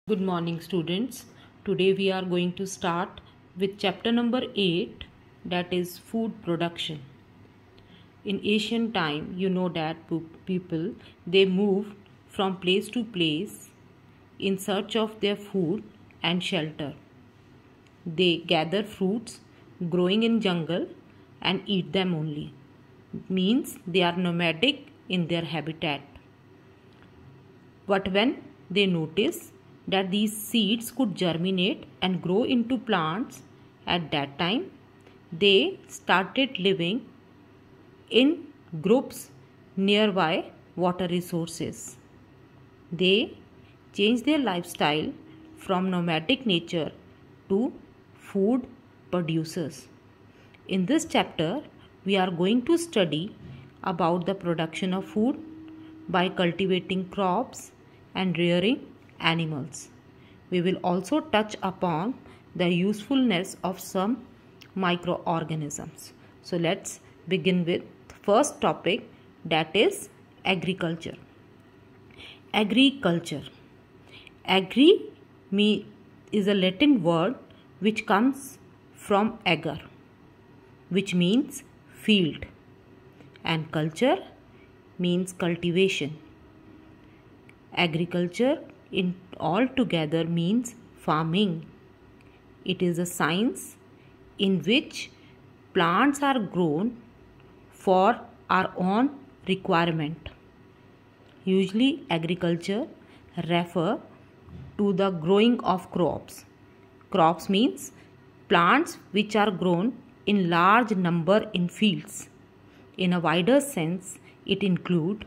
Good morning, students. Today we are going to start with chapter number 8, that is food production. In ancient time, you know that people they moved from place to place in search of their food and shelter. They gather fruits growing in jungle and eat them only. Means they are nomadic in their habitat. But when they noticed that these seeds could germinate and grow into plants, at that time they started living in groups nearby water resources. They changed their lifestyle from nomadic nature to food producers. In this chapter, we are going to study about the production of food by cultivating crops and rearing animals. We will also touch upon the usefulness of some microorganisms. So let's begin with the first topic, that is agriculture. Agriculture. Agri is a Latin word which comes from ager, which means field, and culture means cultivation. Agriculture in altogether means farming. It is a science in which plants are grown for our own requirement. Usually agriculture refer to the growing of crops. Crops means plants which are grown in large number in fields. In a wider sense, it includes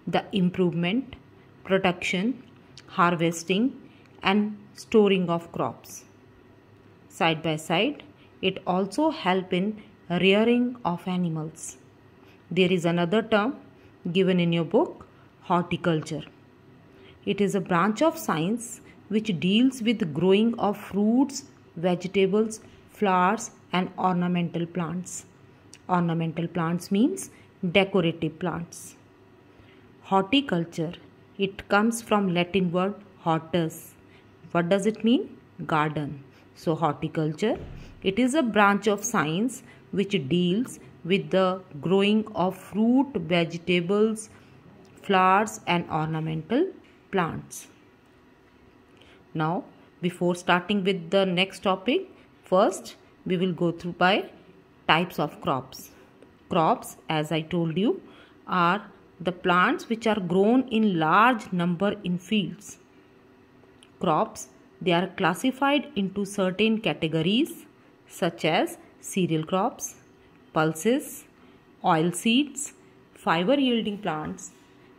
the improvement, production, harvesting and storing of crops. Side by side, it also helps in rearing of animals. There is another term given in your book, horticulture. It is a branch of science which deals with growing of fruits, vegetables, flowers and ornamental plants. Ornamental plants means decorative plants. Horticulture, it comes from Latin word hortus. What does it mean? Garden. So horticulture, it is a branch of science which deals with the growing of fruit, vegetables, flowers and ornamental plants. Now, before starting with the next topic, first we will go through by types of crops. Crops, as I told you, are the plants which are grown in large number in fields. Crops, they are classified into certain categories such as cereal crops, pulses, oil seeds, fiber yielding plants,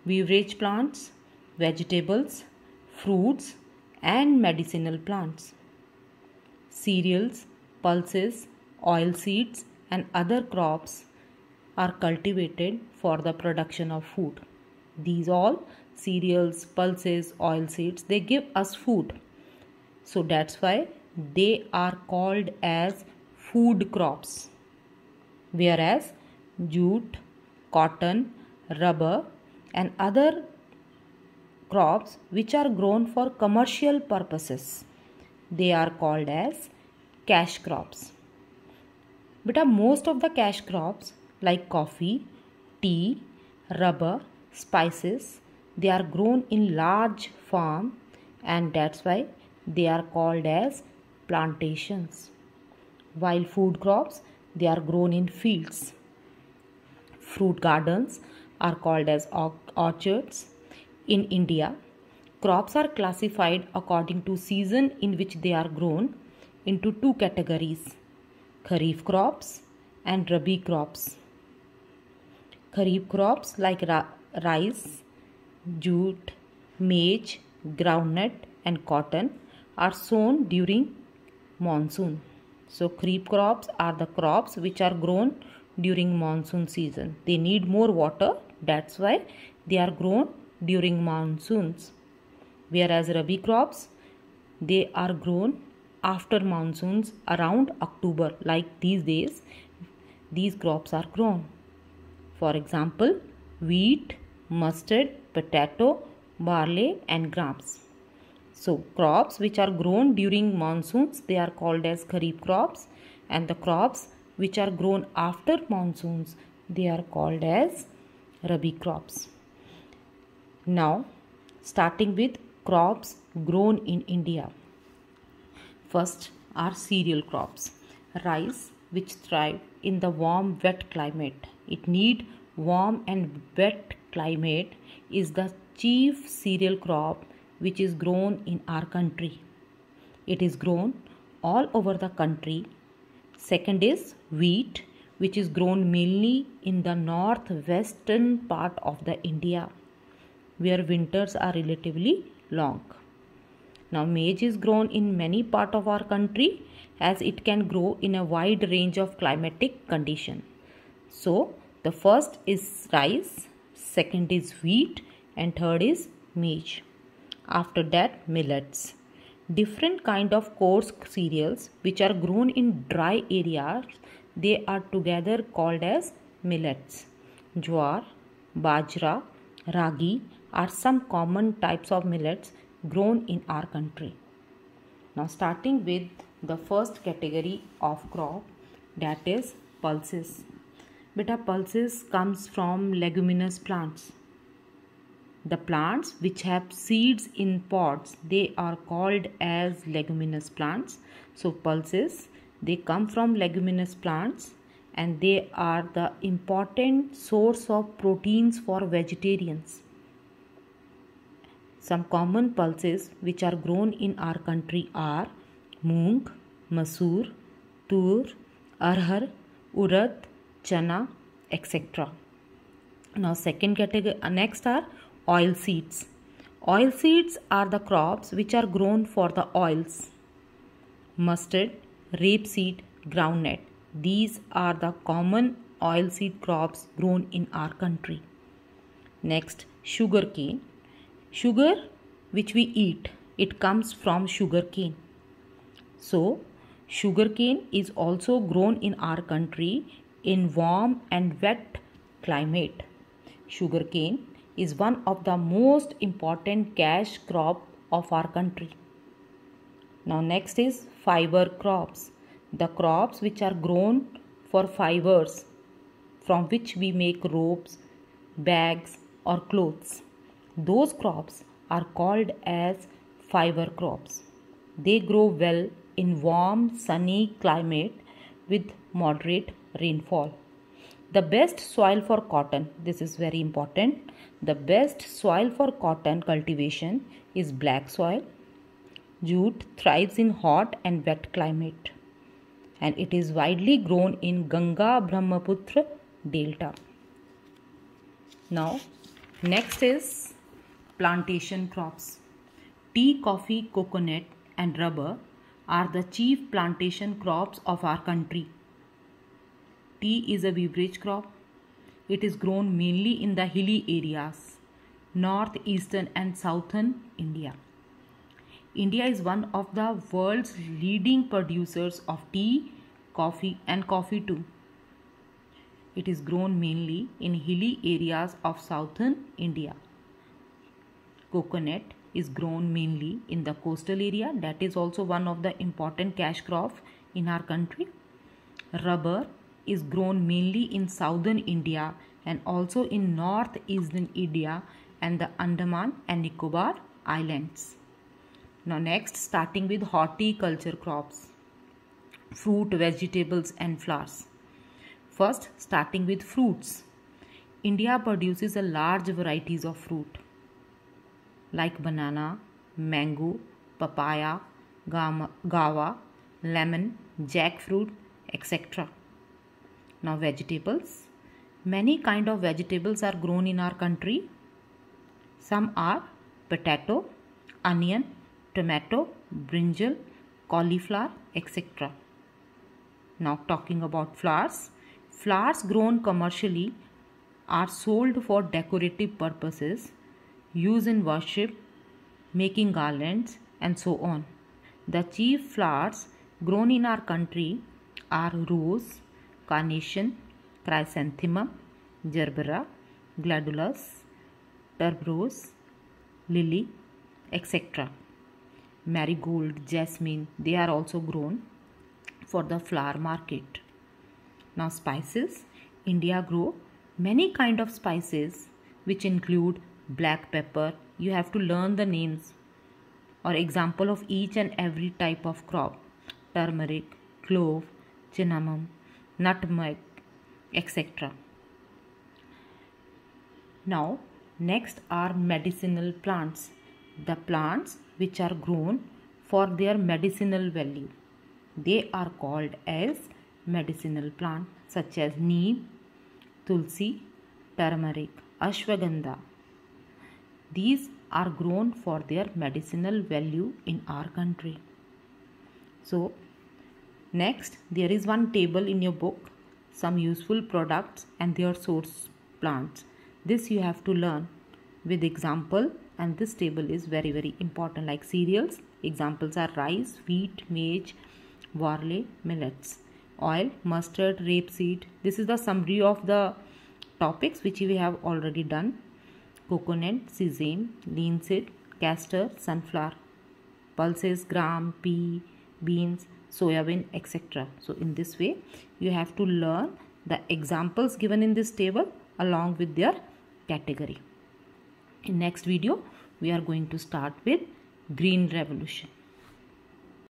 beverage plants, vegetables, fruits and medicinal plants. Cereals, pulses, oil seeds and other crops are cultivated for the production of food. These all cereals, pulses, oil seeds, they give us food. So that's why they are called as food crops. Whereas jute, cotton, rubber and other crops which are grown for commercial purposes, they are called as cash crops. But most of the cash crops like coffee, tea, rubber, spices, they are grown in large farm and that's why they are called as plantations. While food crops, they are grown in fields. Fruit gardens are called as orchards. In India, crops are classified according to season in which they are grown into two categories, Kharif crops and Rabi crops. Kharif crops like rice, jute, maize, groundnut and cotton are sown during monsoon. So Kharif crops are the crops which are grown during monsoon season. They need more water, that's why they are grown during monsoons. Whereas Rabi crops, they are grown after monsoons around October. Like these days, these crops are grown. For example, wheat, mustard, potato, barley and grapes. So crops which are grown during monsoons, they are called as kharif crops, and the crops which are grown after monsoons, they are called as rabi crops. Now starting with crops grown in India. First are cereal crops. Rice, which thrive in the warm wet climate. It need warm and wet climate, is the chief cereal crop which is grown in our country. It is grown all over the country. Second is wheat, which is grown mainly in the northwestern part of the India, where winters are relatively long. Now maize is grown in many parts of our country, as it can grow in a wide range of climatic conditions. So the first is rice, second is wheat, and third is maize. After that, millets. Different kind of coarse cereals which are grown in dry areas, they are together called as millets. Jowar, bajra, ragi are some common types of millets grown in our country. Now starting with the first category of crop, that is pulses. Beta, pulses comes from leguminous plants. The plants which have seeds in pods, they are called as leguminous plants. So pulses, they come from leguminous plants, and they are the important source of proteins for vegetarians. Some common pulses which are grown in our country are moong, masoor, tur, arhar, urad, chana, etc. Now second category, next are oil seeds. Oil seeds are the crops which are grown for the oils. Mustard, rapeseed, groundnut. These are the common oilseed crops grown in our country. Next, sugarcane. Sugar which we eat, it comes from sugarcane. So, sugarcane is also grown in our country in warm and wet climate. Sugarcane is one of the most important cash crop of our country. Now next is fiber crops. The crops which are grown for fibers, from which we make ropes, bags or clothes. Those crops are called as fiber crops. They grow well in warm, sunny climate with moderate rainfall. The best soil for cotton, this is very important. The best soil for cotton cultivation is black soil. Jute thrives in hot and wet climate, and it is widely grown in Ganga Brahmaputra delta. Now, next is plantation crops. Tea, coffee, coconut, and rubber are the chief plantation crops of our country. Tea is a beverage crop. It is grown mainly in the hilly areas, northeastern and southern India. India is one of the world's leading producers of tea, coffee and coffee too. It is grown mainly in hilly areas of southern India. Coconut is grown mainly in the coastal area. That is also one of the important cash crops in our country. Rubber is grown mainly in southern India and also in northeastern India and the Andaman and Nicobar Islands. Now next, starting with horticulture crops, fruit, vegetables and flowers. First, starting with fruits. India produces a large varieties of fruit like banana, mango, papaya, guava, lemon, jackfruit, etc. Now vegetables. Many kind of vegetables are grown in our country. Some are potato, onion, tomato, brinjal, cauliflower, etc. Now talking about flowers. Flowers grown commercially are sold for decorative purposes, used in worship, making garlands and so on. The chief flowers grown in our country are rose, carnation, chrysanthemum, gerbera, gladiolus, tuberose, lily, etc. marigold, jasmine, they are also grown for the flower market. Now spices, India grow many kind of spices which include black pepper. You have to learn the names or example of each and every type of crop: turmeric, clove, cinnamon, nutmeg, etc. Now next are medicinal plants, the plants which are grown for their medicinal value. They are called as medicinal plants such as neem, tulsi, turmeric, ashwagandha. These are grown for their medicinal value in our country. So next there is one table in your book, some useful products and their source plants. This you have to learn with example, and this table is very important. Like cereals, examples are rice, wheat, maize, barley, millets. Oil, mustard, rapeseed. This is the summary of the topics which we have already done. Coconut, sesame, linseed, castor, sunflower. Pulses, gram, pea, beans, soybean, etc. So in this way you have to learn the examples given in this table along with their category. In next video we are going to start with Green Revolution.